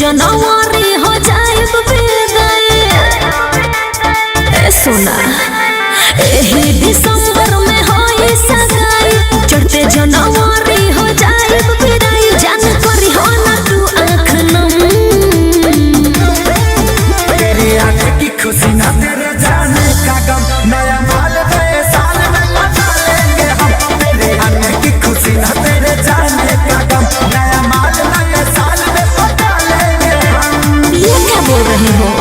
जनवरी हो जाए सुना एही दिसंबर में हो सगाई चढ़ते जनवरी हो जाए जान करी हो ना तू आँख नम तेरी आँख की खुशी ना तेरे जाने का गम नया माल नए साल में मचा लेंगे हम। तेरी आँख की खुशी ना तेरे जाने का गम नया माल नए साल में मचा लेंगे हम। ये क्या बोल रहे हो?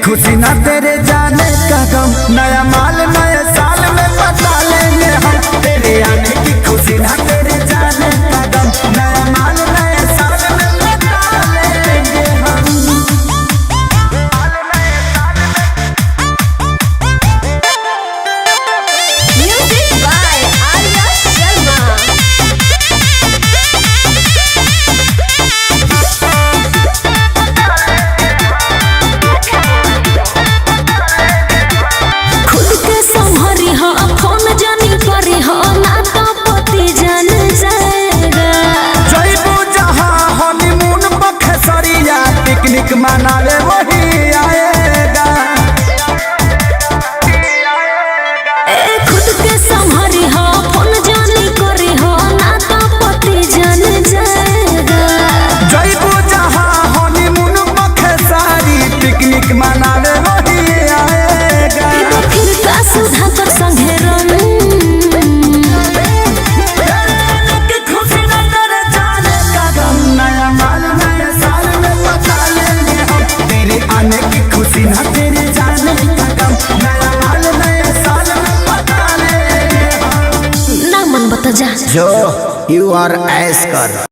खुशी ना तेरे जाने का गम नया माल नए साल में पता लेंगे हम। तेरे आने की खुशी ना तेरे जाने का गम नया माल नए साल में पता लेंगे हम। Music by Arya Sharma. Picnic मनावे वही आएगा। खुद के संभरी हो फोन जानी करी हो ना तो पति जान जाएगा। जइबू जहाँ हनीमून पखे सारी पिकनिक मनावे वही आएगा। फिर का सुधा कर संगे रम खुशी ना तेरे जाने का गम नया माल नए साल में पता लेंगे हम। तेरे आने की खुशी ना तेरे जाने का गम नया माल नए साल में पता लेंगे हम। ना मन बता जा जो यू आर ऐश कर।